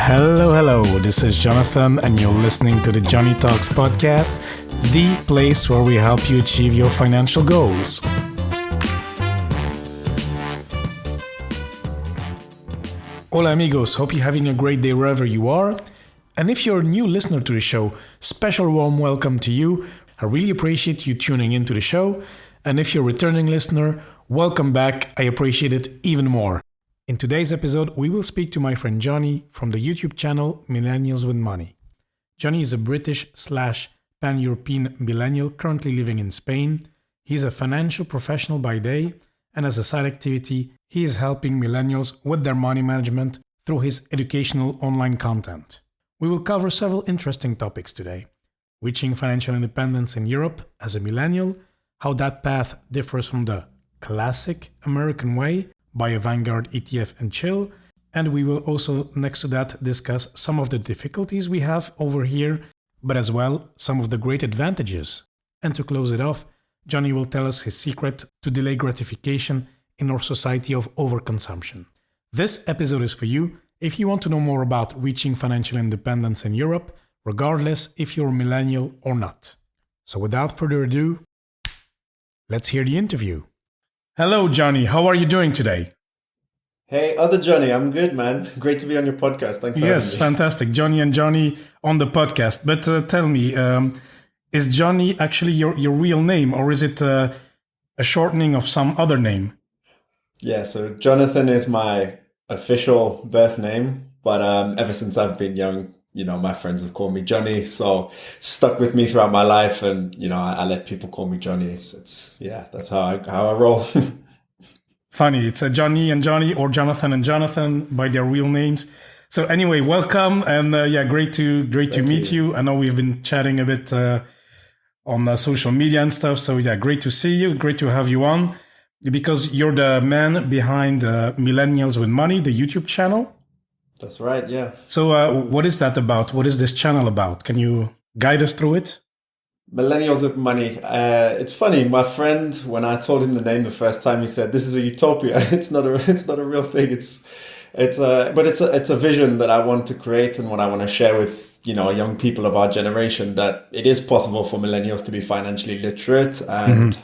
Hello. This is Jonathan, and you're listening to the Jonny Talks podcast, the place where we help you achieve your financial goals. Hola, amigos. Hope you're having a great day wherever you are. And if you're a new listener to the show, special warm welcome to you. I really appreciate you tuning into the show. And if you're a returning listener, welcome back. I appreciate it even more. In today's episode, we will speak to my friend Jonny from the YouTube channel Millennials with Money. Jonny is a British/Pan-European millennial currently living in Spain. He's a financial professional by day, and as a side activity, he is helping millennials with their money management through his educational online content. We will cover several interesting topics today. Reaching financial independence in Europe as a millennial, how that path differs from the classic American way, buy a Vanguard ETF and chill. And we will also, next to that, discuss some of the difficulties we have over here, but as well, some of the great advantages. And to close it off, Jonny will tell us his secret to delay gratification in our society of overconsumption. This episode is for you if you want to know more about reaching financial independence in Europe, regardless if you're a millennial or not. So without further ado, let's hear the interview. Hello, Jonny. How are you doing today? Hey, other Jonny. I'm good, man. Great to be on your podcast. Thanks for having me. Yes, fantastic. Jonny and Jonny on the podcast. But tell me, is Jonny actually your real name, or is it a shortening of some other name? Yeah, so Jonathan is my official birth name. But ever since I've been young, my friends have called me Jonny. So stuck with me throughout my life. And, I let people call me Jonny. It's that's how I roll. Funny, it's a Jonny and Jonny or Jonathan and Jonathan by their real names. So anyway, welcome and great to meet you. I know we've been chatting a bit on social media and stuff. So great to see you. Great to have you on because you're the man behind Millennials with Money, the YouTube channel. That's right, yeah. So what is that about? What is this channel about? Can you guide us through it? Millennials with Money. It's funny. My friend, when I told him the name the first time, he said, "This is a utopia. It's not a real thing. It's a vision that I want to create and what I want to share with young people of our generation, that it is possible for millennials to be financially literate and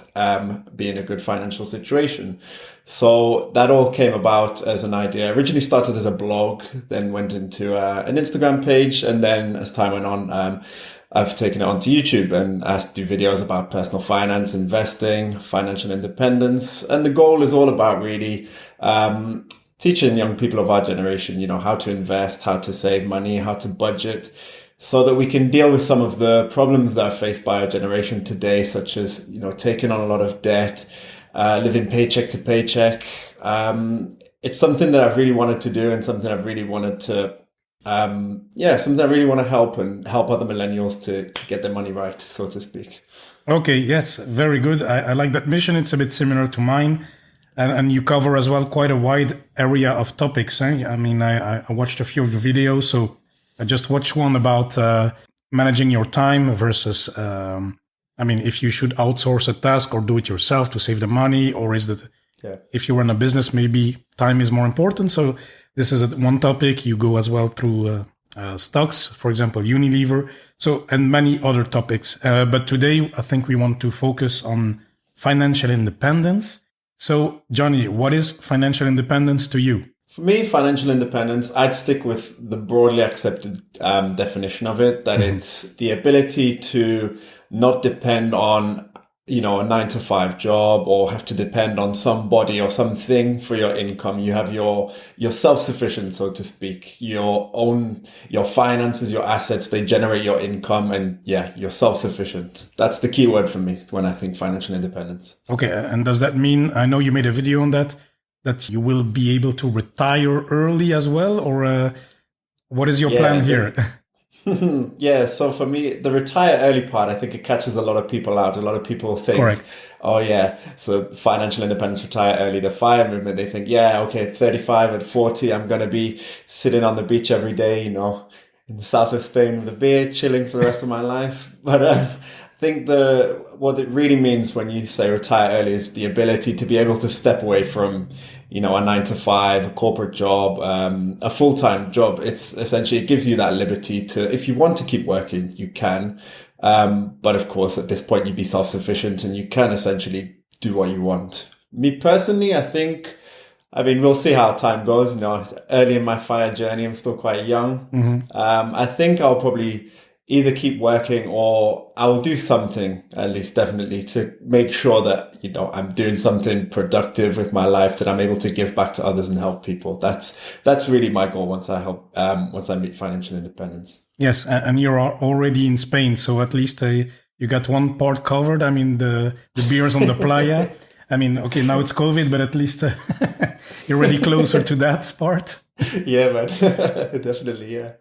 be in a good financial situation." So that all came about as an idea. Originally started as a blog, then went into an Instagram page, and then as time went on, I've taken it onto YouTube and I do videos about personal finance, investing, financial independence. And the goal is all about really teaching young people of our generation, how to invest, how to save money, how to budget, so that we can deal with some of the problems that are faced by our generation today, such as, taking on a lot of debt, living paycheck to paycheck. It's something that I've really wanted to do and something I've really wanted to something I really want to help other millennials to get their money right, so to speak. Okay, yes, very good. I like that mission. It's a bit similar to mine. And you cover as well quite a wide area of topics. I mean, I watched a few of your videos. So I just watched one about managing your time versus, if you should outsource a task or do it yourself to save the money, or is that if you run a business, maybe time is more important. So this is one topic. You go as well through stocks, for example, Unilever, and many other topics. But today, I think we want to focus on financial independence. So, Jonny, what is financial independence to you? For me, financial independence, I'd stick with the broadly accepted definition of it, that it's the ability to not depend on a 9-to-5 job or have to depend on somebody or something for your income. You have your self-sufficient, so to speak, your finances, your assets, they generate your income, and you're self-sufficient. That's the key word for me when I think financial independence. Okay. And does that mean, I know you made a video on that you will be able to retire early as well, or what is your plan here? Yeah, so for me, the retire early part, I think it catches a lot of people out. A lot of people think, correct. Oh yeah, so financial independence, retire early. The FIRE movement, they think, at 35, at 40, I'm going to be sitting on the beach every day, in the south of Spain with a beer, chilling for the rest of my life. But I think what it really means when you say retire early is the ability to be able to step away from a 9 to 5, a corporate job, a full-time job. It's essentially, it gives you that liberty to, if you want to keep working, you can. But of course, at this point, you'd be self-sufficient and you can essentially do what you want. Me personally, I mean, we'll see how time goes. Early in my FIRE journey, I'm still quite young. I think I'll probably either keep working or I will do something, at least definitely, to make sure that, I'm doing something productive with my life, that I'm able to give back to others and help people. That's really my goal once I meet financial independence. Yes, and you're already in Spain, so at least you got one part covered. I mean, the beers on the playa. I mean, okay, now it's COVID, but at least you're already closer to that part. Yeah, man, definitely, yeah.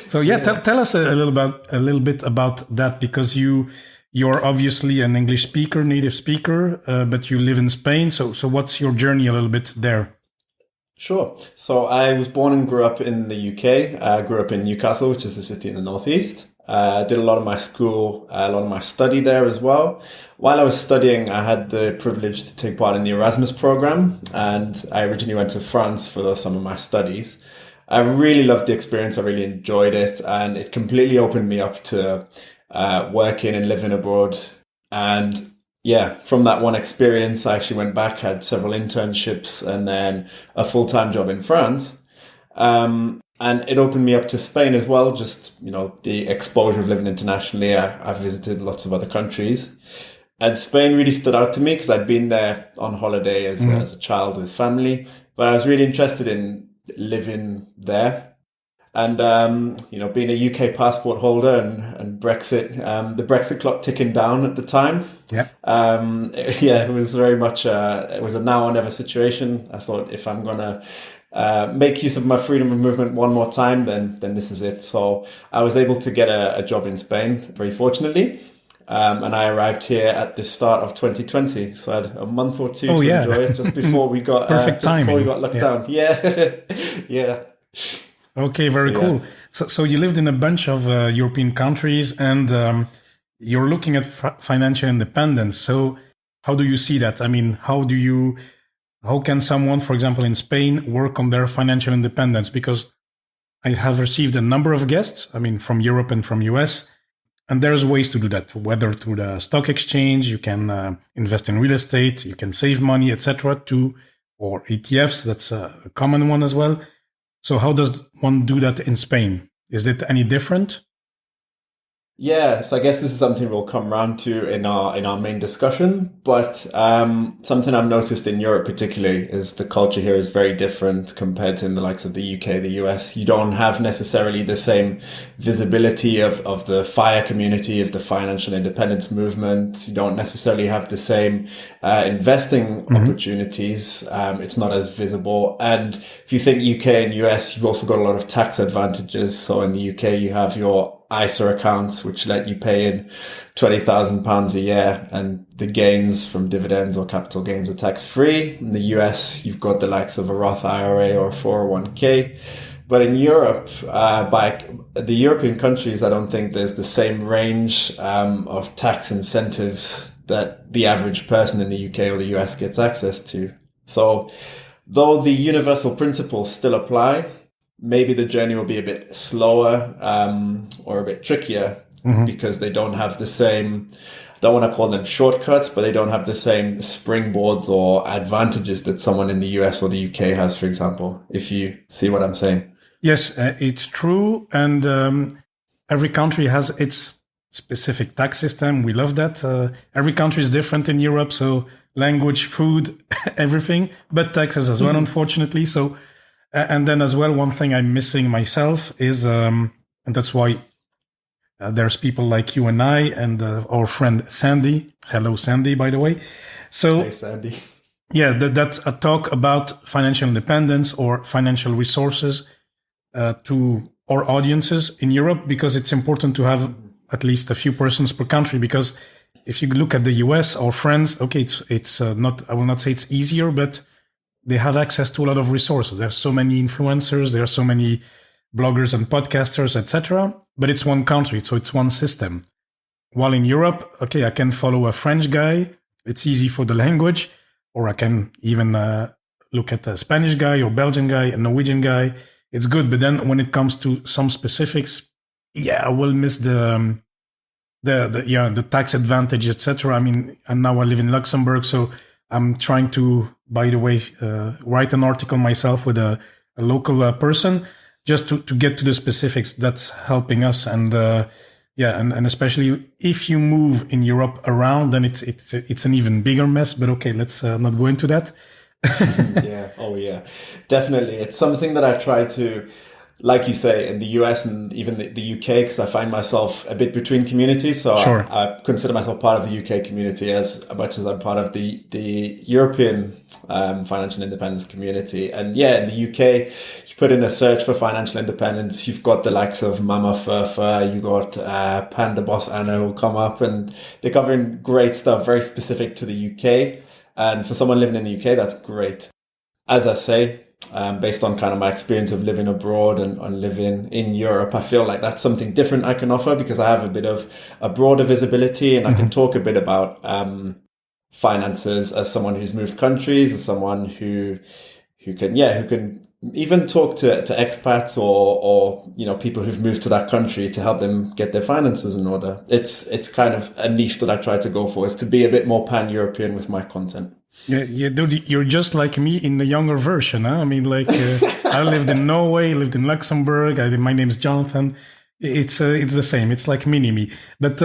So tell us a little bit about that, because you're obviously an English speaker, native speaker, but you live in Spain. So what's your journey a little bit there? Sure. So I was born and grew up in the UK. I grew up in Newcastle, which is a city in the northeast. Did a lot of my school, a lot of my study there as well. While I was studying, I had the privilege to take part in the Erasmus program, and I originally went to France for some of my studies. I really loved the experience. I really enjoyed it, and it completely opened me up to working and living abroad. And yeah, from that one experience, I actually went back, had several internships, and then a full-time job in France. And it opened me up to Spain as well. Just, the exposure of living internationally. I've visited lots of other countries. And Spain really stood out to me because I'd been there on holiday as a child with family. But I was really interested in living there. And, being a UK passport holder and Brexit, the Brexit clock ticking down at the time. Yeah. It was very much, it was a now or never situation. I thought, if I'm going to make use of my freedom of movement one more time, then this is it. So I was able to get a job in Spain, very fortunately. And I arrived here at the start of 2020. So I had a month or two to enjoy it just before we got before we got locked down. Yeah. Yeah. Okay, very cool. So you lived in a bunch of European countries, and you're looking at financial independence. So how do you see that? I mean, how can someone, for example, in Spain, work on their financial independence? Because I have received a number of guests, from Europe and from US, and there's ways to do that, whether through the stock exchange, you can invest in real estate, you can save money, etc., or ETFs, that's a common one as well. So how does one do that in Spain? Is it any different? Yeah, so I guess this is something we'll come around to in our main discussion. But something I've noticed in Europe particularly is the culture here is very different compared to in the likes of the UK, the US. You don't have necessarily the same visibility of the FIRE community, of the financial independence movement. You don't necessarily have the same investing opportunities. It's not as visible. And if you think UK and US, you've also got a lot of tax advantages. So in the UK, you have your ISA accounts, which let you pay in £20,000 a year, and the gains from dividends or capital gains are tax free. In the US, you've got the likes of a Roth IRA or a 401k. But in Europe, by the European countries, I don't think there's the same range of tax incentives that the average person in the UK or the US gets access to. So though the universal principles still apply, maybe the journey will be a bit slower or a bit trickier because they don't have the same, I don't want to call them shortcuts, but they don't have the same springboards or advantages that someone in the US or the UK has, for example, if you see what I'm saying. Yes, it's true. And every country has its specific tax system. We love that. Every country is different in Europe. So language, food, everything, but taxes as well, unfortunately. So and then as well, one thing I'm missing myself is, and that's why there's people like you and I and our friend Sandy. Hello, Sandy, by the way. So, hey, Sandy. Yeah, that's a talk about financial independence or financial resources to our audiences in Europe, because it's important to have at least a few persons per country. Because if you look at the US, our friends, okay, it's not, I will not say it's easier, but they have access to a lot of resources. There are so many influencers, there are so many bloggers and podcasters, etc. But it's one country, so it's one system. While in Europe, okay, I can follow a French guy. It's easy for the language, or I can even look at a Spanish guy or Belgian guy, a Norwegian guy. It's good. But then when it comes to some specifics, I will miss the tax advantage, etc. I mean, and now I live in Luxembourg, so I'm trying to, by the way, write an article myself with a local person just to get to the specifics. That's helping us, and and especially if you move in Europe around, then it's an even bigger mess. But okay, let's not go into that. Definitely. It's something that I try to, like you say, in the US and even the UK, because I find myself a bit between communities. So sure. I consider myself part of the UK community as much as I'm part of the European financial independence community. And in the UK, you put in a search for financial independence, you've got the likes of Mama Furfa, you got Panda Boss Anna who come up, and they're covering great stuff, very specific to the UK. And for someone living in the UK, that's great. As I say, based on kind of my experience of living abroad and living in Europe, I feel like that's something different I can offer because I have a bit of a broader visibility, and I can talk a bit about finances as someone who's moved countries, as someone who can even talk to expats or people who've moved to that country to help them get their finances in order. It's kind of a niche that I try to go for, is to be a bit more pan-European with my content. Yeah, dude, you're just like me in the younger version. Huh? I mean, like I lived in Norway, lived in Luxembourg. My name is Jonathan. It's the same. It's like mini me. But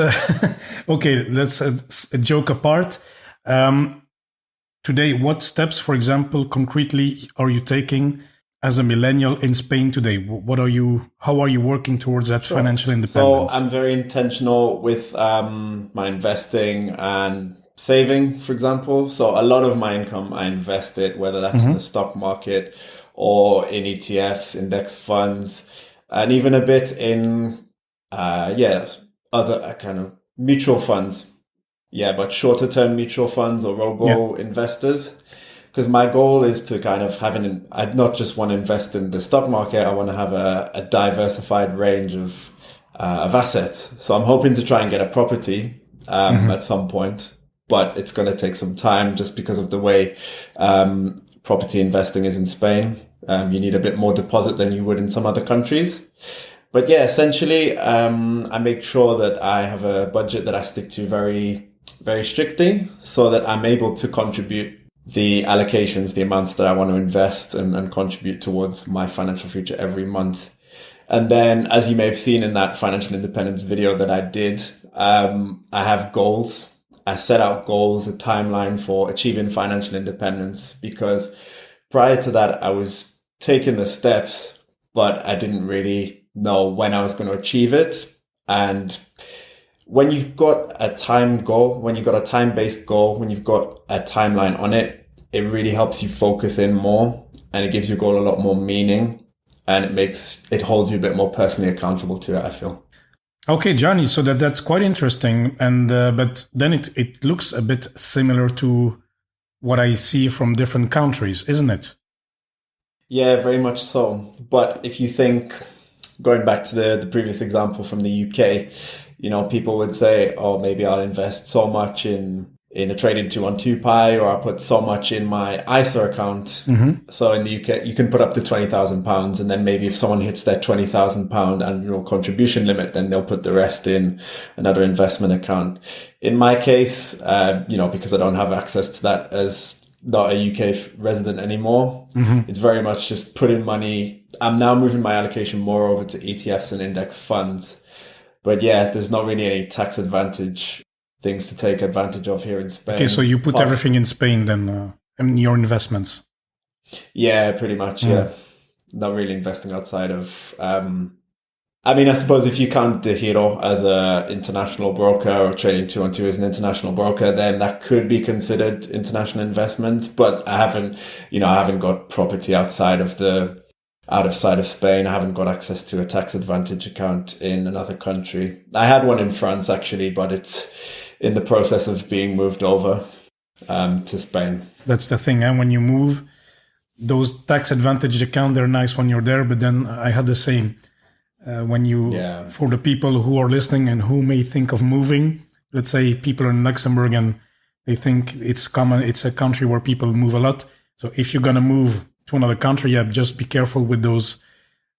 okay, that's a joke apart. Today, what steps, for example, concretely are you taking as a millennial in Spain today? How are you working towards that financial independence? So I'm very intentional with my investing and saving, for example. So a lot of my income I invest it, whether that's in the stock market or in ETFs, index funds, and even a bit in other kind of mutual funds. But shorter term mutual funds or robo investors. Because my goal is to kind of I not just want to invest in the stock market, I want to have a diversified range of assets. So I'm hoping to try and get a property at some point, but it's going to take some time just because of the way property investing is in Spain. You need a bit more deposit than you would in some other countries. But essentially, I make sure that I have a budget that I stick to very, very strictly so that I'm able to contribute the allocations, the amounts that I want to invest and contribute towards my financial future every month. And then, as you may have seen in that financial independence video that I did, I have goals. I set out goals, a timeline for achieving financial independence, because prior to that, I was taking the steps, but I didn't really know when I was going to achieve it. And when you've got a time goal, when you've got a time-based goal, when you've got a timeline on it, it really helps you focus in more, and it gives your goal a lot more meaning, and it holds you a bit more personally accountable to it, I feel. Okay, Jonny, so that's quite interesting, and but then it looks a bit similar to what I see from different countries, isn't it? Yeah, very much so. But if you think, going back to the previous example from the UK, people would say, oh, maybe I'll invest so much in a trading 212 Pi, or I'll put so much in my ISA account. So in the UK, you can put up to £20,000, and then maybe if someone hits their £20,000 annual contribution limit, then they'll put the rest in another investment account. In my case, because I don't have access to that as not a UK resident anymore, it's very much just putting money. I'm now moving my allocation more over to ETFs and index funds. But there's not really any tax advantage things to take advantage of here in Spain. Okay, so you put everything in Spain then, in your investments? Yeah, pretty much, Not really investing outside of... I suppose if you count De Giro as an international broker, or Trading 212 as an international broker, then that could be considered international investments. But I haven't got property outside of Spain. I haven't got access to a tax advantage account in another country. I had one in France, actually, but it's in the process of being moved over to Spain. That's the thing, when you move, those tax advantage accounts, they're nice when you're there, but then I had the same. For the people who are listening and who may think of moving, let's say people are in Luxembourg and they think it's common, it's a country where people move a lot. So if you're going to move to another country, yeah, just be careful with those.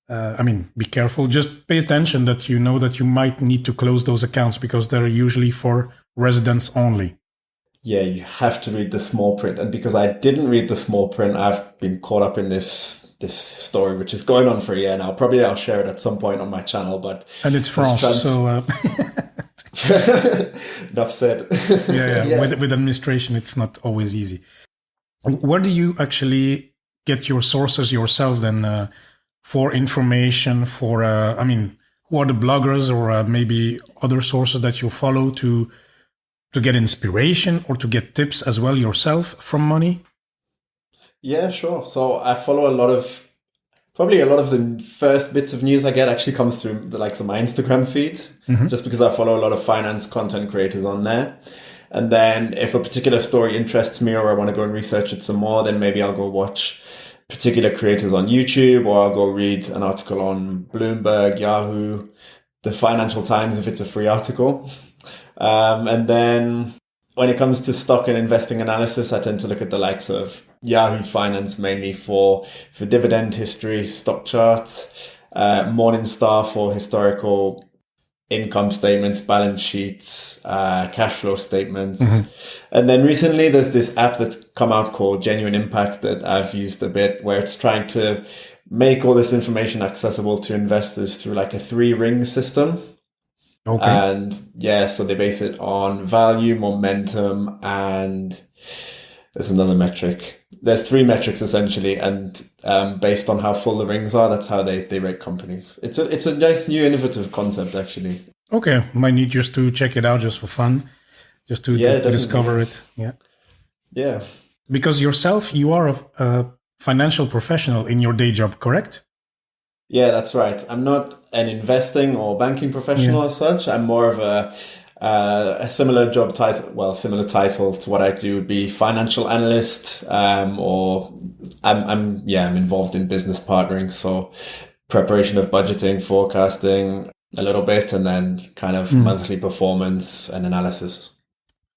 Be careful. Just pay attention that you know that you might need to close those accounts because they're usually for residents only. Yeah, you have to read the small print. And because I didn't read the small print, I've been caught up in this story, which is going on for a year now. Probably I'll share it at some point on my channel. And it's France, so... Enough said. Yeah. With administration, it's not always easy. Where do you actually get your sources yourself then for information, for, who are the bloggers or maybe other sources that you follow to get inspiration or to get tips as well yourself from money? Yeah, sure. So I follow probably a lot of the first bits of news I get actually comes through the likes of my Instagram feed, just because I follow a lot of finance content creators on there. And then if a particular story interests me or I want to go and research it some more, then maybe I'll go watch particular creators on YouTube, or I'll go read an article on Bloomberg, Yahoo, the Financial Times if it's a free article. And then when it comes to stock and investing analysis, I tend to look at the likes of Yahoo Finance mainly for dividend history, stock charts, Morningstar for historical income statements, balance sheets, cash flow statements. And then recently there's this app that's come out called Genuine Impact that I've used a bit, where it's trying to make all this information accessible to investors through like a 3-ring system. Okay. And yeah, so they base it on value, momentum, and there's another metric. There's 3 metrics essentially, and based on how full the rings are, that's how they rate companies. It's a nice new innovative concept actually. Okay, might need just to check it out just for fun, just to discover it. Yeah. Because yourself, you are a financial professional in your day job, correct? Yeah, that's right. I'm not an investing or banking professional as such. I'm more of a similar job title. Well, similar titles to what I do would be financial analyst, or I'm involved in business partnering. So preparation of budgeting, forecasting a little bit, and then kind of monthly performance and analysis.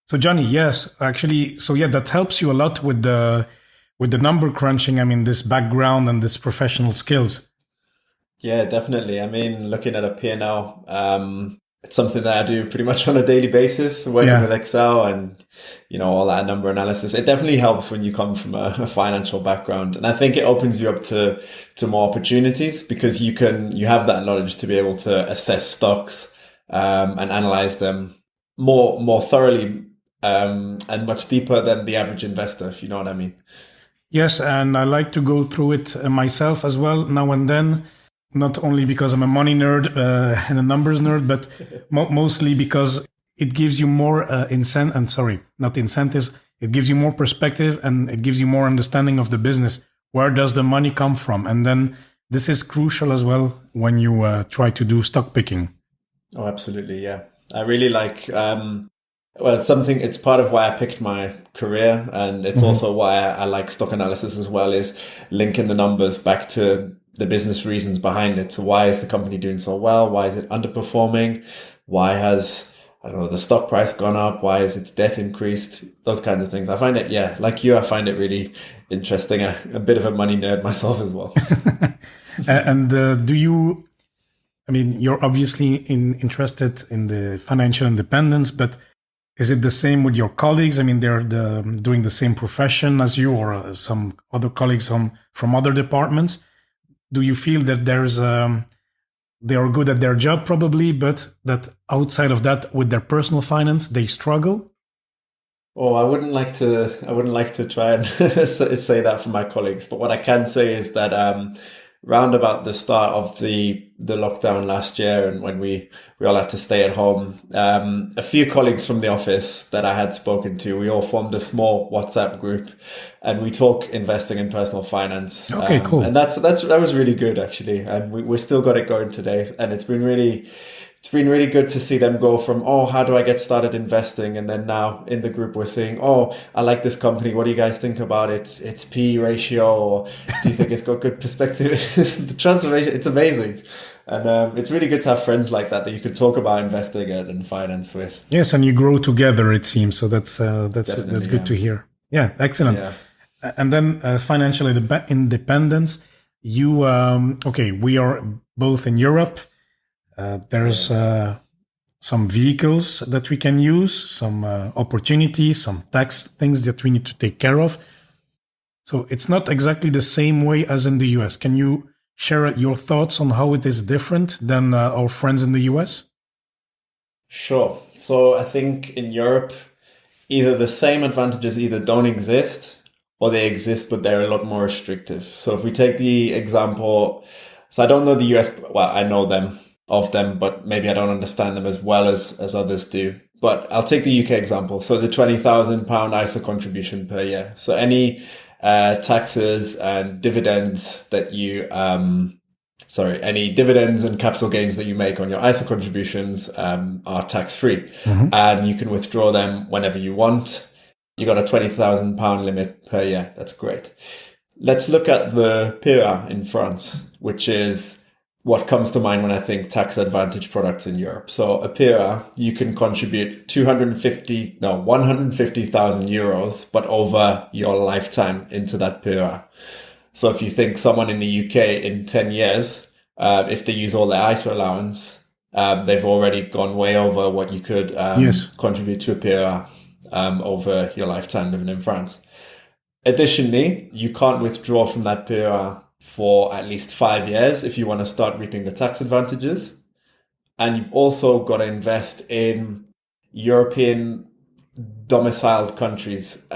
So Jonny, yes, actually, so yeah, that helps you a lot with the number crunching. This background and this professional skills. Yeah, definitely. Looking at a P&L, it's something that I do pretty much on a daily basis, working with Excel and, all that number analysis. It definitely helps when you come from a financial background. And I think it opens you up to more opportunities because you have that knowledge to be able to assess stocks, and analyze them more thoroughly, and much deeper than the average investor, if you know what I mean. Yes. And I like to go through it myself as well now and then. Not only because I'm a money nerd and a numbers nerd, but mostly because it gives you more incentives. It gives you more perspective and it gives you more understanding of the business. Where does the money come from? And then this is crucial as well when you try to do stock picking. Oh, absolutely. Yeah. I really like, it's part of why I picked my career. And it's also why I like stock analysis as well, is linking the numbers back to the business reasons behind it. So why is the company doing so well? Why is it underperforming? Why has, the stock price gone up? Why is its debt increased? Those kinds of things. I find it, like you, I find it really interesting. A bit of a money nerd myself as well. And do you, you're obviously interested in the financial independence, but is it the same with your colleagues? They're doing the same profession as you, or some other colleagues from other departments? Do you feel that they are good at their job probably, but that outside of that, with their personal finance, they struggle? Oh, I wouldn't like to try and say that for my colleagues, but what I can say is that round about the start of the lockdown last year, and when we all had to stay at home, a few colleagues from the office that I had spoken to, we all formed a small WhatsApp group, and we talk investing and personal finance. Okay, cool. And that was really good actually, and we still got it going today, and it's been really good to see them go from, how do I get started investing? And then now in the group, we're saying, I like this company. What do you guys think about its P ratio? Or do you think it's got good perspective? The transformation, it's amazing. And it's really good to have friends like that you could talk about investing and finance with. Yes, and you grow together, it seems. So that's good to hear. Yeah, excellent. Yeah. And then financial independence. You okay? We are both in Europe. There's some vehicles that we can use, some opportunities, some tax things that we need to take care of. So it's not exactly the same way as in the US. Can you share your thoughts on how it is different than our friends in the US? Sure. So I think in Europe, either the same advantages either don't exist or they exist, but they're a lot more restrictive. So if we take the example, so I don't know the US, well, I know of them, but maybe I don't understand them as well as others do. But I'll take the UK example. So the £20,000 ISA contribution per year. So any taxes and dividends that you, any dividends and capital gains that you make on your ISA contributions are tax-free. And you can withdraw them whenever you want. You got a £20,000 limit per year. That's great. Let's look at the PIRA in France, which is what comes to mind when I think tax advantage products in Europe. So a PIRA, you can contribute 150,000 euros, but over your lifetime into that PIRA. So if you think someone in the UK in 10 years, if they use all their ISA allowance, they've already gone way over what you could contribute to a PIRA over your lifetime living in France. Additionally, you can't withdraw from that PIRA for at least 5 years if you want to start reaping the tax advantages. And you've also got to invest in European domiciled companies.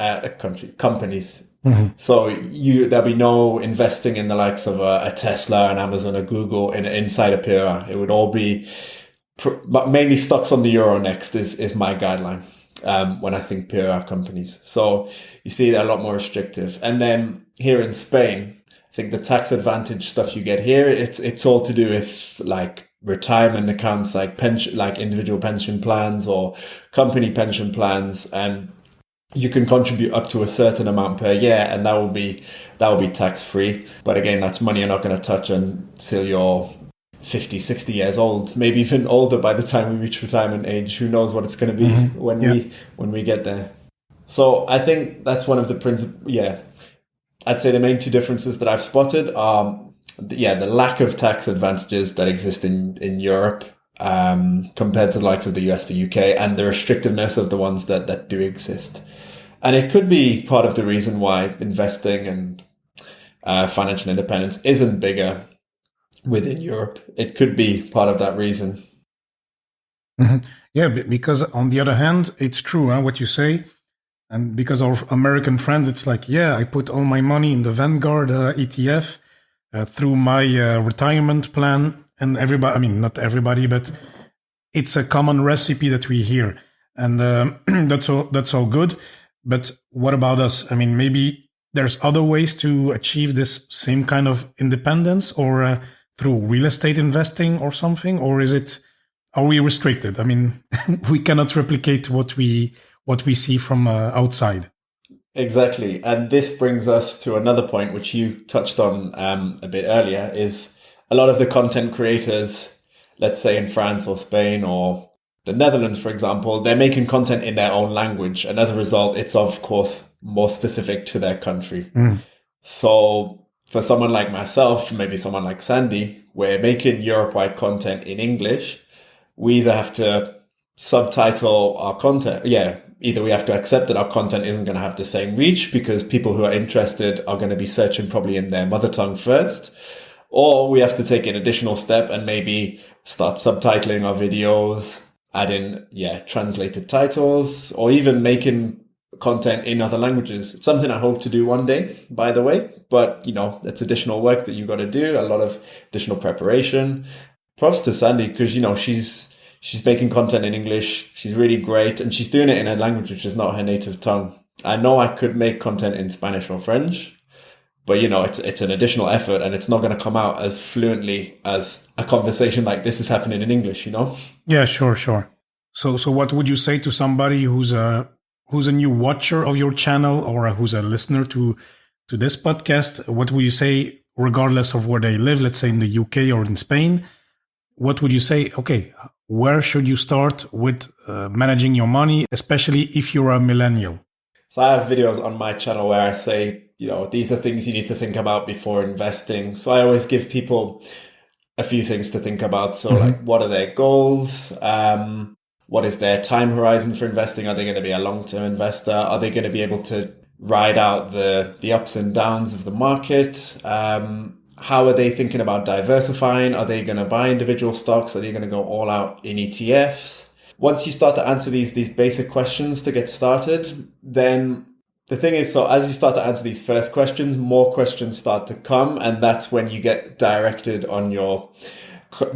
So there'll be no investing in the likes of a Tesla, an Amazon, a Google inside a PIRA. It would all be mainly stocks on the Euronext is my guideline when I think PIRA companies. So you see they're a lot more restrictive. And then here in Spain, I think the tax advantage stuff you get here, it's all to do with like retirement accounts, like pension, like individual pension plans or company pension plans, and you can contribute up to a certain amount per year, and that will be tax free. But again, that's money you're not going to touch until you're 50, 60 years old, maybe even older by the time we reach retirement age. Who knows what it's going to be when we get there. So I think that's one of the principal. Yeah, I'd say the main two differences that I've spotted are the lack of tax advantages that exist in Europe compared to the likes of the US, the UK, and the restrictiveness of the ones that do exist. And it could be part of the reason why investing and financial independence isn't bigger within Europe. It could be part of that reason. Yeah, because on the other hand, it's true what you say. And because our American friends, it's like, yeah, I put all my money in the Vanguard ETF through my retirement plan. And everybody, I mean, not everybody, but it's a common recipe that we hear. And that's all good. But what about us? I mean, maybe there's other ways to achieve this same kind of independence, or through real estate investing or something, or are we restricted? I mean, we cannot replicate what we see from outside. Exactly. And this brings us to another point, which you touched on a bit earlier, is a lot of the content creators, let's say in France or Spain or the Netherlands, for example, they're making content in their own language. And as a result, it's of course more specific to their country. So for someone like myself, maybe someone like Sandy, we're making Europe-wide content in English. We either have to subtitle our content. Either we have to accept that our content isn't going to have the same reach because people who are interested are going to be searching probably in their mother tongue first, or we have to take an additional step and maybe start subtitling our videos, add in translated titles, or even making content in other languages. It's something I hope to do one day, by the way, but that's additional work that you've got to do, a lot of additional preparation. Props to Sandy, because she's making content in English. She's really great, and she's doing it in a language which is not her native tongue. I know I could make content in Spanish or French, but it's an additional effort, and it's not going to come out as fluently as a conversation like this is happening in English. Yeah, sure. So what would you say to somebody who's a new watcher of your channel, or who's a listener to this podcast? What would you say, regardless of where they live? Let's say in the UK or in Spain. What would you say? Okay, where should you start with managing your money, especially if you're a millennial? So I have videos on my channel where I say these are things you need to think about before investing. So I always give people a few things to think about. So like, what are their goals? What is their time horizon for investing? Are they going to be a long-term investor? Are they going to be able to ride out the ups and downs of the market? How are they thinking about diversifying? Are they going to buy individual stocks? Are they going to go all out in ETFs? Once you start to answer these basic questions to get started, then the thing is, so as you start to answer these first questions, more questions start to come, and that's when you get directed on your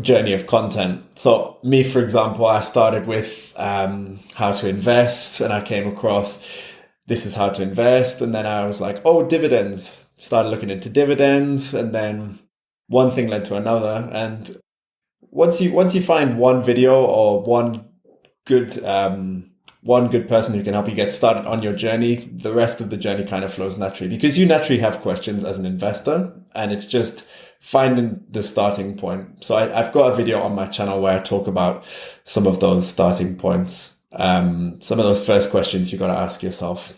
journey of content. So me, for example, I started with how to invest, and I came across this is how to invest, and then I was like, oh, dividends. Started looking into dividends, and then one thing led to another. And once you find one video or one good person who can help you get started on your journey, the rest of the journey kind of flows naturally, because you naturally have questions as an investor, and it's just finding the starting point. So I've got a video on my channel where I talk about some of those starting points, some of those first questions you got to ask yourself.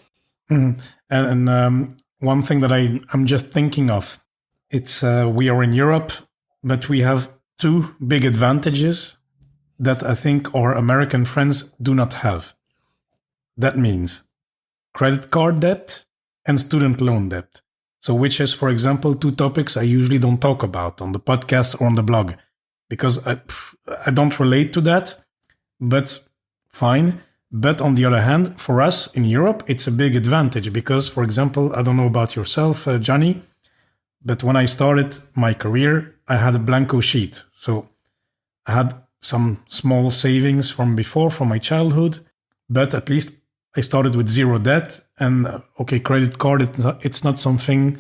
And one thing that I'm just thinking of, it's we are in Europe, but we have two big advantages that I think our American friends do not have. That means credit card debt and student loan debt. So which is, for example, two topics I usually don't talk about on the podcast or on the blog, because I don't relate to that, but fine. But on the other hand, for us in Europe, it's a big advantage because, for example, I don't know about yourself, Jonny, but when I started my career, I had a blanco sheet. So I had some small savings from before, from my childhood, but at least I started with zero debt. And credit card, it's not something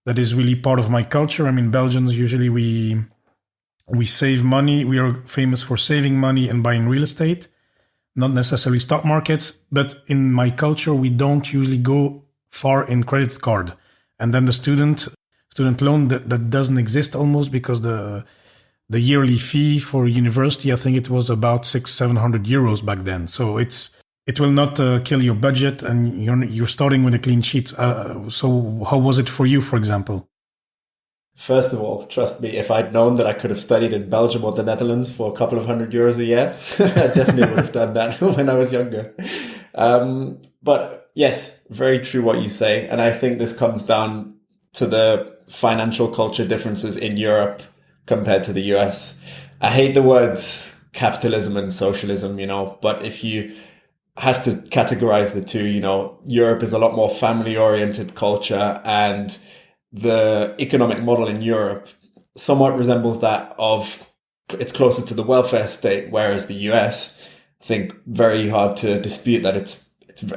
that is really part of my culture. I mean, Belgians, usually we save money. We are famous for saving money and buying real estate. Not necessarily stock markets, but in my culture, we don't usually go far in credit card. And then the student loan that doesn't exist almost, because the yearly fee for university, I think it was about 600-700 euros back then. So it will not kill your budget, and you're starting with a clean sheet. So how was it for you, for example? First of all, trust me, if I'd known that I could have studied in Belgium or the Netherlands for a couple of €100 a year, I definitely would have done that when I was younger. But yes, very true what you say. And I think this comes down to the financial culture differences in Europe compared to the US. I hate the words capitalism and socialism, but if you have to categorize the two, Europe is a lot more family-oriented culture, and the economic model in Europe somewhat resembles that of, it's closer to the welfare state, whereas the US, I think very hard to dispute that it's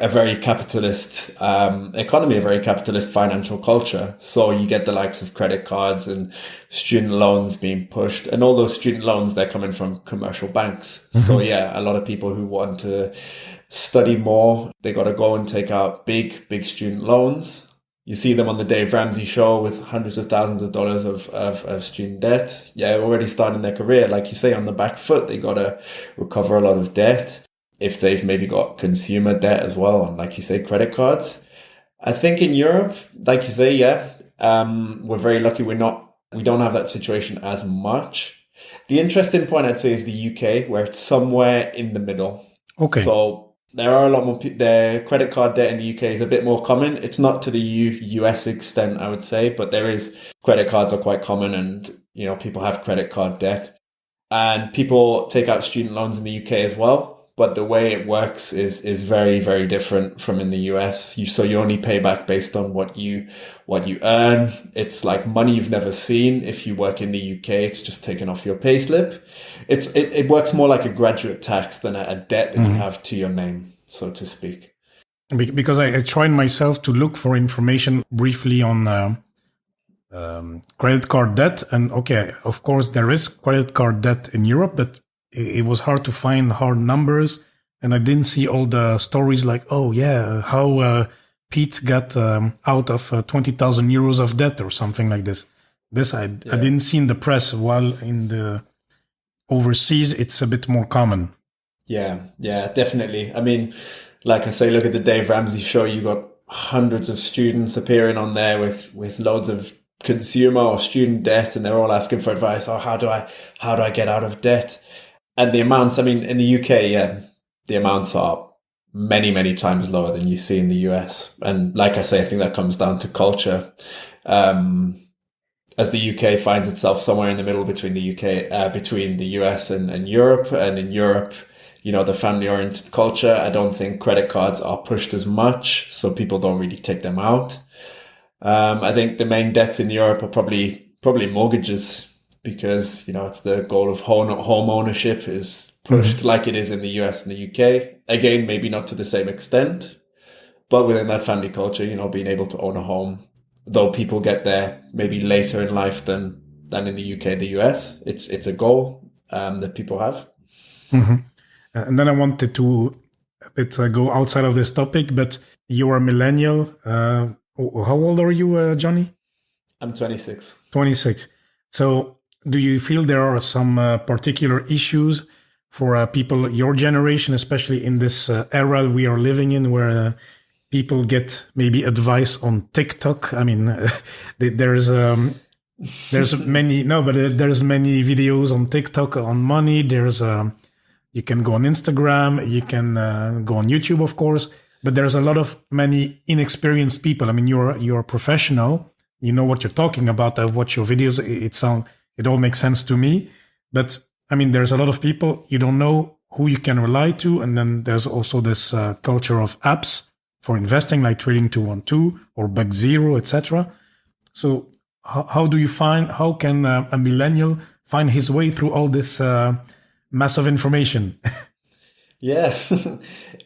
a very capitalist economy, a very capitalist financial culture. So you get the likes of credit cards and student loans being pushed, and all those student loans, they're coming from commercial banks. Mm-hmm. So yeah, a lot of people who want to study more, they got to go and take out big student loans. You see them on the Dave Ramsey show with hundreds of thousands of dollars of student debt. Yeah, already starting their career, like you say, on the back foot. They got to recover a lot of debt. If they've maybe got consumer debt as well, and like you say, credit cards. I think in Europe, like you say, we're very lucky. We don't have that situation as much. The interesting point, I'd say, is the UK, where it's somewhere in the middle. Okay. So there are a lot more the credit card debt in the UK is a bit more common. It's not to the US extent, I would say, but there is, credit cards are quite common, and people have credit card debt, and people take out student loans in the UK as well. But the way it works is very, very different from in the US. So you only pay back based on what you earn. It's like money you've never seen. If you work in the UK, it's just taken off your payslip. It works more like a graduate tax than a debt that you have to your name, so to speak. Because I tried myself to look for information briefly on credit card debt, and of course there is credit card debt in Europe, but it was hard to find hard numbers, and I didn't see all the stories like, how Pete got out of 20,000 euros of debt or something like this. I didn't see in the press, while in the overseas it's a bit more common. Yeah, definitely. I mean, like I say, look at the Dave Ramsey show. You got hundreds of students appearing on there with loads of consumer or student debt, and they're all asking for advice. Oh, how do I get out of debt? And the amounts, I mean, in the UK, yeah, the amounts are many, many times lower than you see in the US. And like I say, I think that comes down to culture. As the UK finds itself somewhere in the middle between between the US and Europe. And in Europe, the family-oriented culture, I don't think credit cards are pushed as much, so people don't really take them out. I think the main debts in Europe are probably mortgages, because, it's the goal of home ownership is pushed like it is in the US and the UK. Again, maybe not to the same extent, but within that family culture, being able to own a home, though people get there maybe later in life than in the UK, the US, it's a goal that people have. Mm-hmm. And then I wanted to a bit go outside of this topic, but you're a millennial. How old are you, Jonny? I'm 26. 26. So do you feel there are some particular issues for people your generation, especially in this era we are living in, where people get maybe advice on TikTok? I mean, there's many videos on TikTok on money. There's you can go on Instagram, you can go on YouTube, of course, but there's a lot of many inexperienced people. I mean, you're a professional, you know what you're talking about. I've watched your videos. It all makes sense to me. But I mean, there's a lot of people, you don't know who you can rely to. And then there's also this culture of apps for investing, like Trading 212 or Bug Zero, etc. So how can a millennial find his way through all this massive information? Yeah,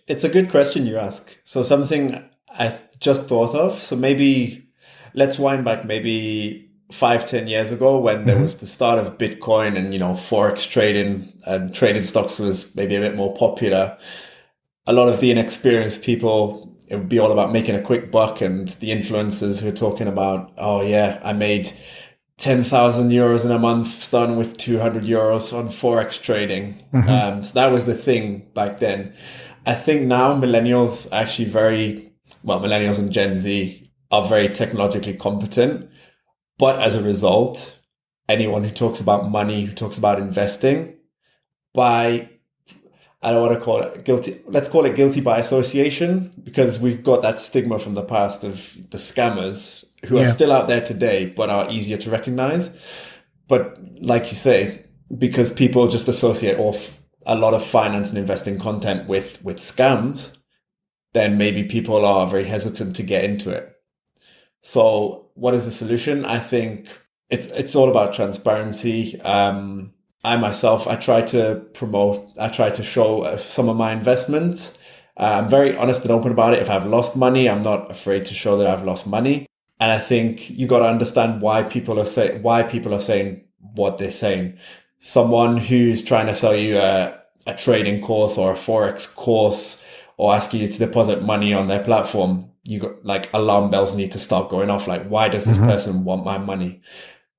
it's a good question you ask. So something I just thought of. So maybe let's wind back maybe 5-10 years ago, when there was the start of Bitcoin and, Forex trading and trading stocks was maybe a bit more popular. A lot of the inexperienced people, it would be all about making a quick buck, and the influencers who are talking about, oh yeah, I made 10,000 euros in a month starting with 200 euros on Forex trading. So that was the thing back then. I think now millennials and Gen Z are very technologically competent. But as a result, anyone who talks about money, who talks about investing, I don't want to call it guilty, let's call it guilty by association, because we've got that stigma from the past of the scammers who are still out there today, but are easier to recognize. But like you say, because people just associate off a lot of finance and investing content with scams, then maybe people are very hesitant to get into it. So what is the solution? I think it's all about transparency. I myself, I try to show some of my investments. I'm very honest and open about it. If I've lost money, I'm not afraid to show that I've lost money. And I think you got to understand why people are saying what they're saying. Someone who's trying to sell you a trading course or a Forex course, or asking you to deposit money on their platform, you got like alarm bells need to start going off. Like, why does this person want my money?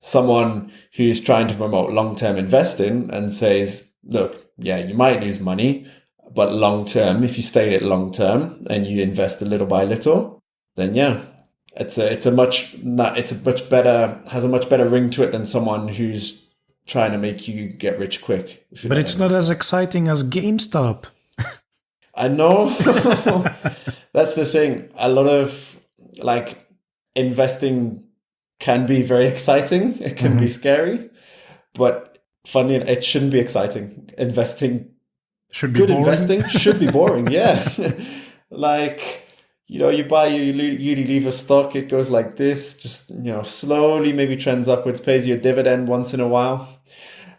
Someone who's trying to promote long-term investing and says, look, yeah, you might lose money, but long-term, if you stay in it long-term and you invest a little by little, then yeah, has a much better ring to it than someone who's trying to make you get rich quick. But it's not as exciting as GameStop. I know. That's the thing. A lot of investing can be very exciting. It can be scary, but funny, it shouldn't be exciting. Investing should be boring. Investing should be boring. Yeah. You buy you leave a stock, it goes like this, just, slowly maybe trends upwards, pays you a dividend once in a while.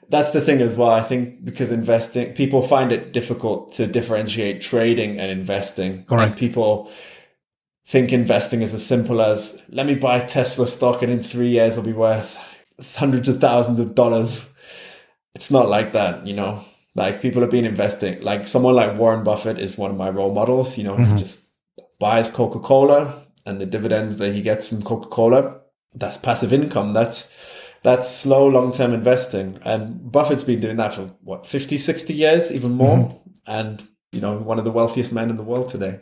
That's the thing as well. I think because investing, people find it difficult to differentiate trading and investing. Correct. And people think investing is as simple as, let me buy Tesla stock and in 3 years it'll be worth hundreds of thousands of dollars. It's not like that, Like, people have been investing. Like, someone like Warren Buffett is one of my role models. He just buys Coca-Cola, and the dividends that he gets from Coca-Cola, that's passive income. That's slow, long-term investing. And Buffett's been doing that for 50, 60 years, even more. And, one of the wealthiest men in the world today.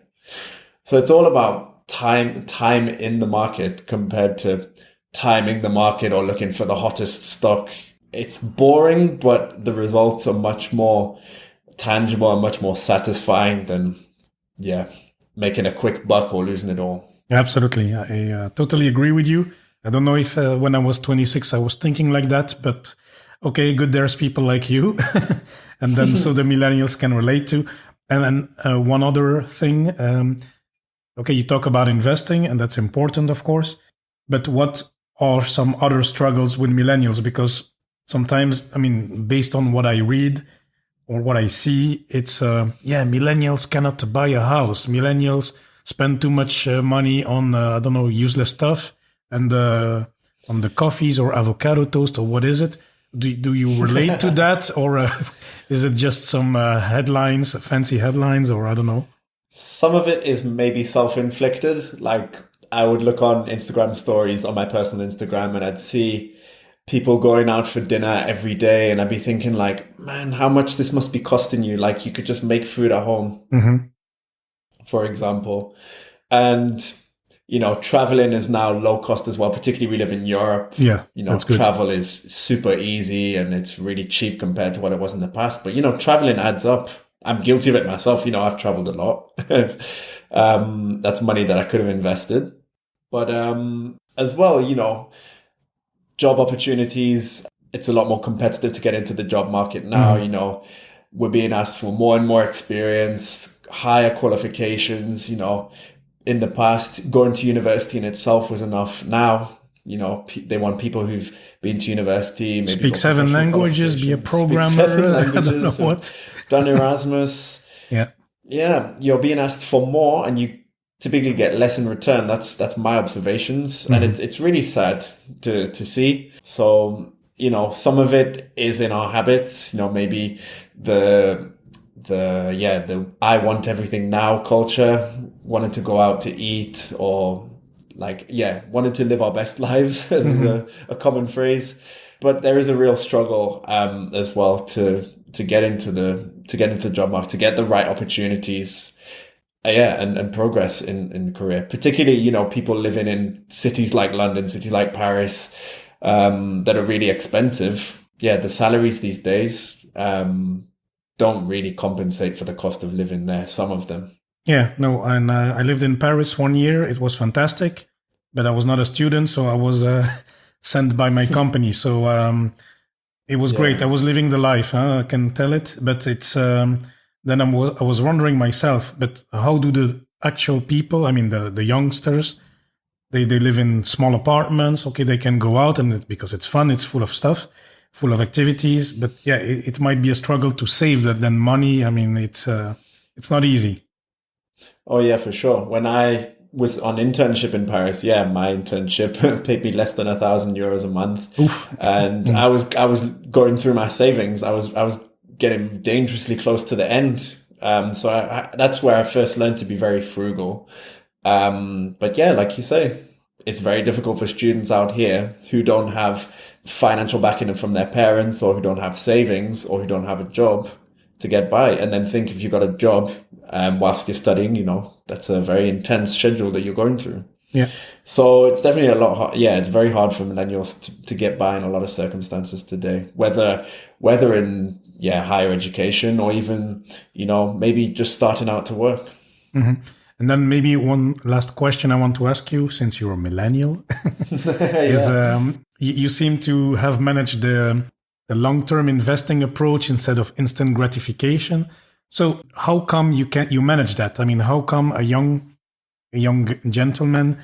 So it's all about time in the market compared to timing the market or looking for the hottest stock. It's boring, but the results are much more tangible and much more satisfying than, making a quick buck or losing it all. Absolutely. I totally agree with you. I don't know if when I was 26, I was thinking like that, but okay, good. There's people like you. And then so the millennials can relate to. And then one other thing, okay, you talk about investing and that's important, of course, but what are some other struggles with millennials? Because sometimes, I mean, based on what I read or what I see, it's, millennials cannot buy a house. Millennials spend too much money on, useless stuff and on the coffees or avocado toast or what is it? Do you relate to that, or is it just some headlines, fancy headlines, or I don't know? Some of it is maybe self-inflicted. Like I would look on Instagram stories on my personal Instagram and I'd see people going out for dinner every day. And I'd be thinking like, man, how much this must be costing you. Like you could just make food at home, for example. And, traveling is now low cost as well. Particularly we live in Europe. Yeah, that's good. Travel is super easy and it's really cheap compared to what it was in the past. But, traveling adds up. I'm guilty of it myself. I've traveled a lot. That's money that I could have invested. But as well, job opportunities, it's a lot more competitive to get into the job market now. We're being asked for more and more experience, higher qualifications. In the past, going to university in itself was enough. Now, they want people who've been to university, maybe speak 7 languages, be a programmer, I don't know what. Done Erasmus. Yeah, you're being asked for more and you typically get less in return. That's my observations. And it's really sad to see. So, some of it is in our habits, maybe the I want everything now culture, wanted to go out to eat or wanted to live our best lives is a common phrase. But there is a real struggle as well to get into the job market, to get the right opportunities, and progress in the career. Particularly, people living in cities like London, cities like Paris, that are really expensive. Yeah, the salaries these days don't really compensate for the cost of living there, some of them. Yeah, no, and I lived in Paris 1 year. It was fantastic, but I was not a student, so I was sent by my company. So it was great. I was living the life, I can tell it. But it's then I was wondering myself, but how do the actual people, I mean, the youngsters, they live in small apartments. Okay, they can go out and because it's fun, it's full of stuff, full of activities. But yeah, it might be a struggle to save that then money. I mean, it's not easy. Oh yeah, for sure. When I was on internship in Paris, my internship paid me less than €1,000 a month. Oof. And I was going through my savings. I was getting dangerously close to the end. So that's where I first learned to be very frugal. But yeah, like you say, it's very difficult for students out here who don't have financial backing from their parents or who don't have savings or who don't have a job to get by. And then think if you got a job whilst you're studying, that's a very intense schedule that you're going through. Yeah. So it's definitely a lot hard. Yeah, it's very hard for millennials to get by in a lot of circumstances today, whether in higher education or even, maybe just starting out to work. Mm-hmm. And then maybe one last question I want to ask you, since you're a millennial, is you seem to have managed the long-term investing approach instead of instant gratification. So how come you manage that? I mean, how come a young gentleman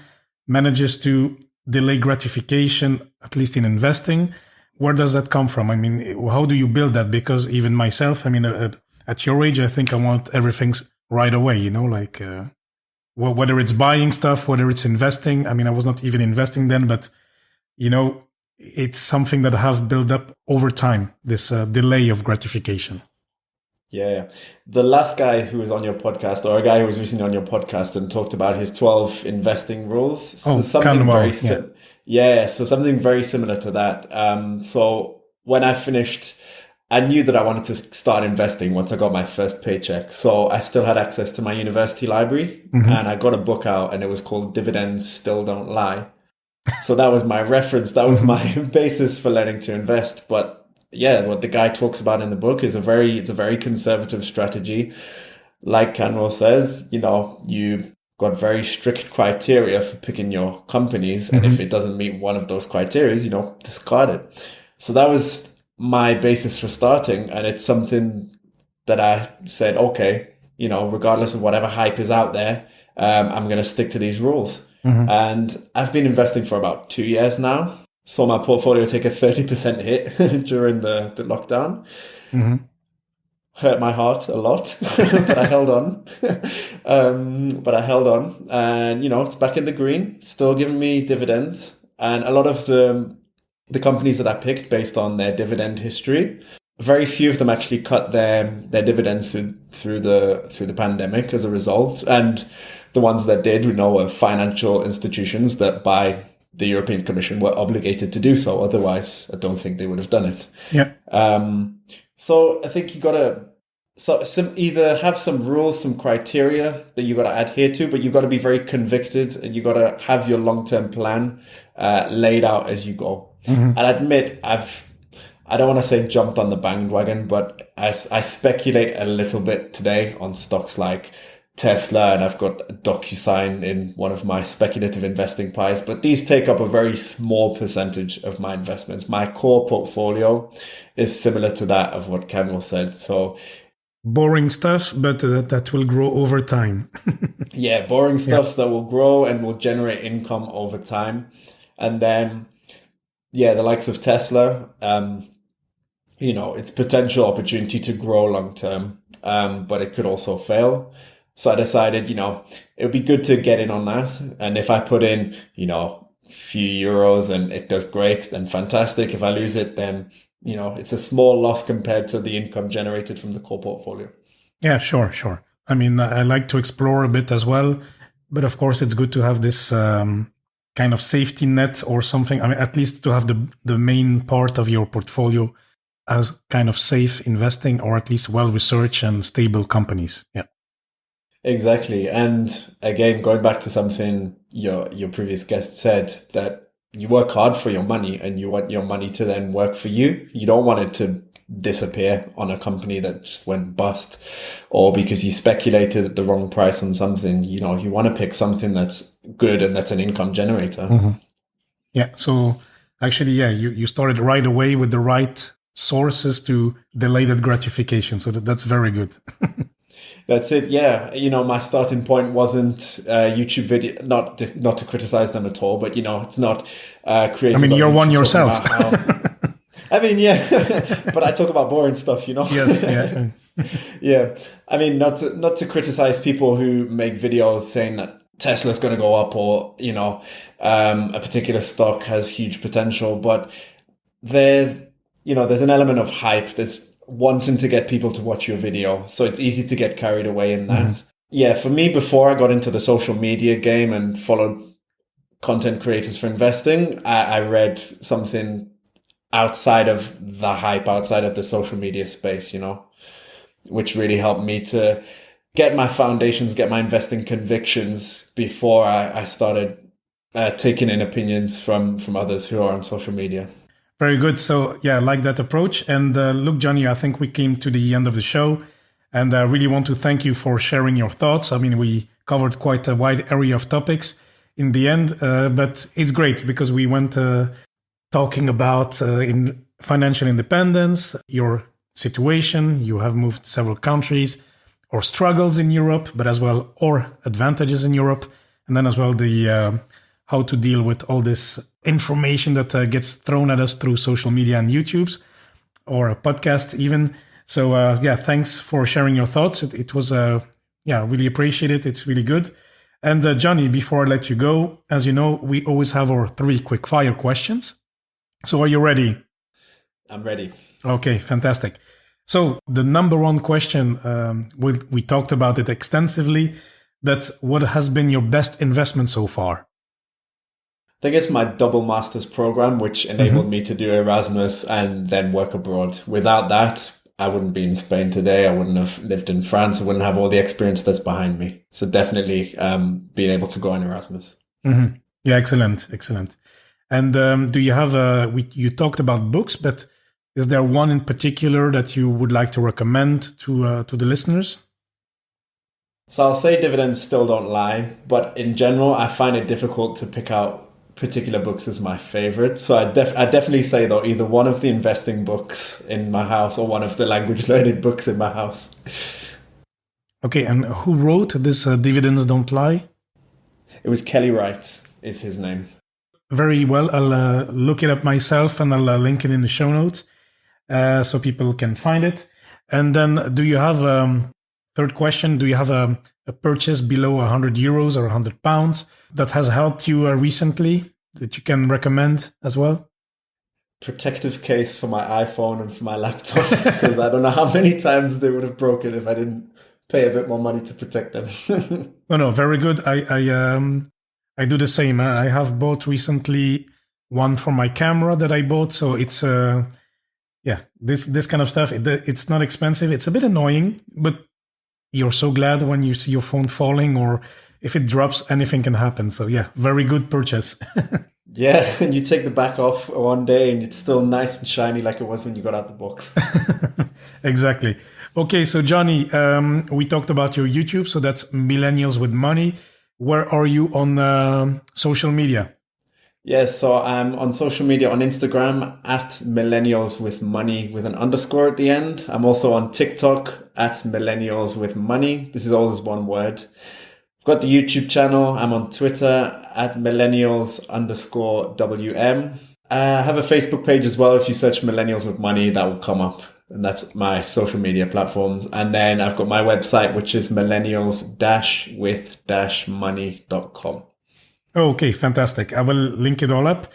manages to delay gratification, at least in investing? Where does that come from? I mean, how do you build that? Because even myself, I mean, at your age, I think I want everything right away, whether it's buying stuff, whether it's investing. I mean, I was not even investing then, but, it's something that I have built up over time, this delay of gratification. Yeah. The last guy who was on your podcast, or a guy who was recently on your podcast and talked about his 12 investing rules. So something so something very similar to that. So when I finished I knew that I wanted to start investing once I got my first paycheck. So I still had access to my university library, and I got a book out, and it was called Dividends Still Don't Lie. So that was my reference. That was my basis for learning to invest. But yeah, what the guy talks about in the book is it's a very conservative strategy. Like Canwell says, you got very strict criteria for picking your companies. And if it doesn't meet one of those criteria, discard it. So that was my basis for starting. And it's something that I said, okay, regardless of whatever hype is out there, I'm going to stick to these rules. And I've been investing for about 2 years now. Saw my portfolio take a 30% hit during the lockdown. Hurt my heart a lot, but I held on. And, it's back in the green, still giving me dividends. And a lot of the companies that I picked based on their dividend history, very few of them actually cut their dividends through the pandemic as a result. And the ones that did, were financial institutions that by the European Commission were obligated to do so. Otherwise, I don't think they would have done it. Yeah. So I think you got to either have some rules, some criteria that you got to adhere to, but you got to be very convicted, and you got to have your long-term plan laid out as you go. And I admit I don't want to say jumped on the bandwagon, but I speculate a little bit today on stocks like Tesla, and I've got a DocuSign in one of my speculative investing pies, but these take up a very small percentage of my investments. My core portfolio is similar to that of what Camille said. So boring stuff, but that will grow over time. Yeah, boring stuff that will grow and will generate income over time. And then, the likes of Tesla, its potential opportunity to grow long term, but it could also fail. So I decided, it would be good to get in on that. And if I put in, a few euros and it does great, then fantastic. If I lose it, then, it's a small loss compared to the income generated from the core portfolio. Yeah, sure. I mean, I like to explore a bit as well, but of course it's good to have this kind of safety net or something. I mean, at least to have the main part of your portfolio as kind of safe investing, or at least well-researched and stable companies. Yeah. Exactly. And again, going back to something your previous guest said, that you work hard for your money and you want your money to then work for you. You don't want it to disappear on a company that just went bust, or because you speculated at the wrong price on something. You want to pick something that's good and that's an income generator. Yeah. So actually, you started right away with the right sources to delay that gratification. So that's very good. That's it. Yeah. My starting point wasn't YouTube video, not to criticize them at all, but it's not creators. I mean, you're one yourself. I mean, yeah, but I talk about boring stuff, Yes. Yeah. Yeah. I mean, not to criticize people who make videos saying that Tesla's going to go up, or, a particular stock has huge potential, but there's an element of hype. There's wanting to get people to watch your video. So it's easy to get carried away in that. Yeah, for me, before I got into the social media game and followed content creators for investing, I read something outside of the hype, outside of the social media space, which really helped me to get my foundations, get my investing convictions before I started taking in opinions from others who are on social media. Very good. So, I like that approach. And look, Jonny, I think we came to the end of the show. And I really want to thank you for sharing your thoughts. I mean, we covered quite a wide area of topics in the end. But it's great because we went talking about in financial independence, your situation. You have moved several countries, or struggles in Europe, but as well, or advantages in Europe. And then as well, the how to deal with all this information that gets thrown at us through social media and YouTube's or podcasts even. So thanks for sharing your thoughts. It was really appreciate it. It's really good. And Jonny, before I let you go, as you know, we always have our 3 quick fire questions. So are you ready? I'm ready. Okay, fantastic. So the number one question, we talked about it extensively, but what has been your best investment so far? think it's my double master's program, which enabled me to do Erasmus and then work abroad. Without that, I wouldn't be in Spain today. I wouldn't have lived in France. I wouldn't have all the experience that's behind me. So definitely being able to go on Erasmus. Mm-hmm. Yeah, excellent. And do you have you talked about books, but is there one in particular that you would like to recommend to the listeners? So I'll say Dividends Still Don't Lie, but in general, I find it difficult to pick out particular books as my favorite. So I definitely say, though, either one of the investing books in my house or one of the language learning books in my house. Okay, and who wrote this Dividends Don't Lie? It was Kelly Wright is his name. Very well. I'll look it up myself and I'll link it in the show notes so people can find it. And then do you have... Third question, do you have a purchase below 100 euros or 100 pounds that has helped you recently that you can recommend as well? Protective case for my iPhone and for my laptop, because I don't know how many times they would have broken if I didn't pay a bit more money to protect them. No, very good. I do the same. I have bought recently one for my camera that I bought. So it's, this kind of stuff, it's not expensive. It's a bit annoying, but you're so glad when you see your phone falling, or if it drops, anything can happen. So yeah, very good purchase. Yeah, and you take the back off one day and it's still nice and shiny like it was when you got out the box. Exactly. Okay, so Jonny, we talked about your YouTube, so that's Millennials with Money. Where are you on social media? Yes, so I'm on social media on Instagram at millennials with money with an underscore at the end. I'm also on TikTok at millennials with money. This is always one word. I've got the YouTube channel. I'm on Twitter at millennials_WM. I have a Facebook page as well. If you search millennials with money, that will come up. And that's my social media platforms. And then I've got my website, which is millennials-with-money.com. Okay, fantastic. I will link it all up.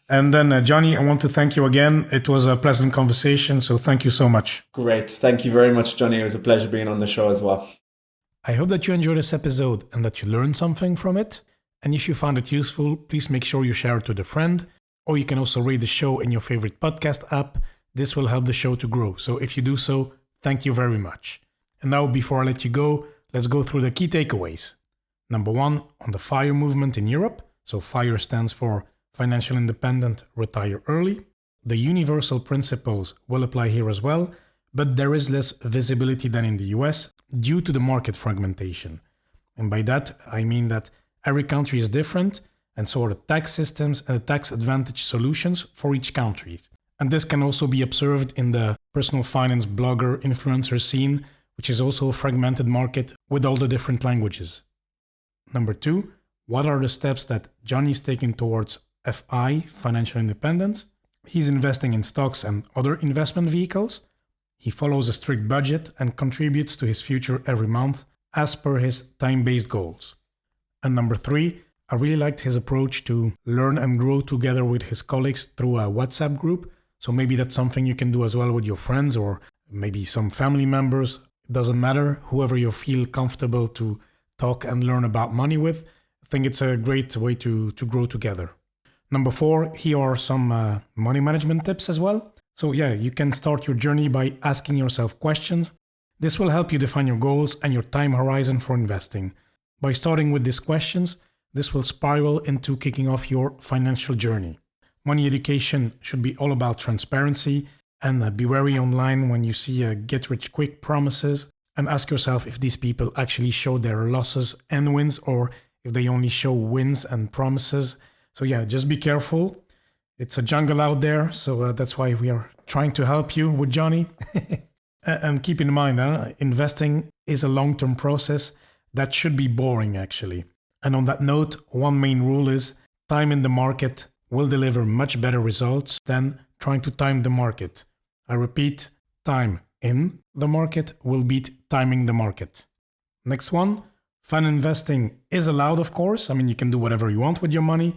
And then, Jonny, I want to thank you again. It was a pleasant conversation, so thank you so much. Great. Thank you very much, Jonny. It was a pleasure being on the show as well. I hope that you enjoyed this episode and that you learned something from it. And if you found it useful, please make sure you share it with a friend, or you can also rate the show in your favorite podcast app. This will help the show to grow. So if you do so, thank you very much. And now, before I let you go, let's go through the key takeaways. Number 1, on the FIRE movement in Europe. So FIRE stands for Financial Independent, Retire Early. The universal principles will apply here as well, but there is less visibility than in the US due to the market fragmentation. And by that, I mean that every country is different, and so are the tax systems and the tax advantage solutions for each country. And this can also be observed in the personal finance blogger influencer scene, which is also a fragmented market with all the different languages. Number 2, what are the steps that Jonny is taking towards FI, financial independence? He's investing in stocks and other investment vehicles. He follows a strict budget and contributes to his future every month as per his time-based goals. And number 3, I really liked his approach to learn and grow together with his colleagues through a WhatsApp group. So maybe that's something you can do as well with your friends or maybe some family members. It doesn't matter, whoever you feel comfortable to talk and learn about money with. I think it's a great way to grow together. Number 4, here are some money management tips as well. So yeah, you can start your journey by asking yourself questions. This will help you define your goals and your time horizon for investing. By starting with these questions, this will spiral into kicking off your financial journey. Money education should be all about transparency, and be wary online when you see get-rich-quick promises, and ask yourself if these people actually show their losses and wins, or if they only show wins and promises. So yeah, just be careful. It's a jungle out there, so that's why we are trying to help you with Jonny. And keep in mind, investing is a long-term process that should be boring actually. And on that note, one main rule is time in the market will deliver much better results than trying to time the market. I repeat, time in the market will beat timing the market. Next one, fun investing is allowed, of course. I mean, you can do whatever you want with your money.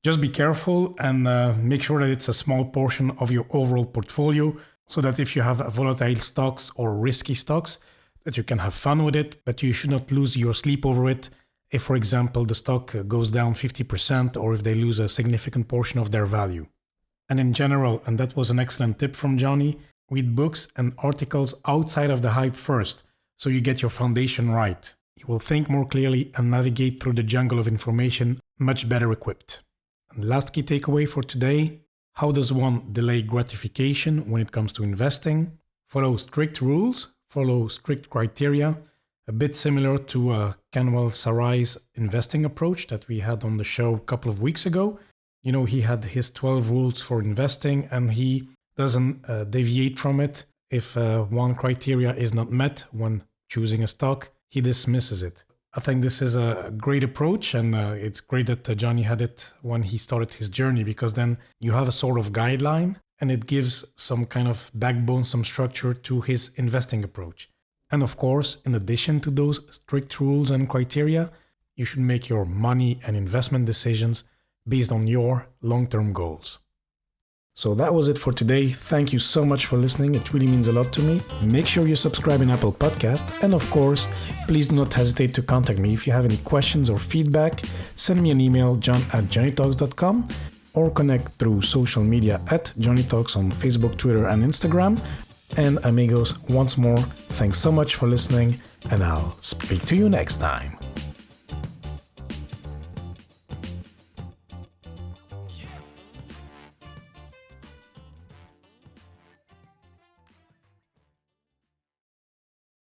Just be careful and make sure that it's a small portion of your overall portfolio so that if you have volatile stocks or risky stocks, that you can have fun with it, but you should not lose your sleep over it if, for example, the stock goes down 50% or if they lose a significant portion of their value. And in general, and that was an excellent tip from Jonny, read books and articles outside of the hype first, so you get your foundation right. You will think more clearly and navigate through the jungle of information much better equipped. And last key takeaway for today: how does one delay gratification when it comes to investing? Follow strict rules, follow strict criteria, a bit similar to Kanwal Sarai's investing approach that we had on the show a couple of weeks ago. You know, he had his 12 rules for investing and he doesn't deviate from it. If one criteria is not met when choosing a stock, he dismisses it. I think this is a great approach, and it's great that Jonny had it when he started his journey, because then you have a sort of guideline and it gives some kind of backbone, some structure to his investing approach. And of course, in addition to those strict rules and criteria, you should make your money and investment decisions based on your long-term goals. So that was it for today. Thank you so much for listening. It really means a lot to me. Make sure you subscribe in Apple Podcast. And of course, please do not hesitate to contact me. If you have any questions or feedback, send me an email, john@johnnytalks.com, or connect through social media at Jonny Talks on Facebook, Twitter, and Instagram. And amigos, once more, thanks so much for listening, and I'll speak to you next time.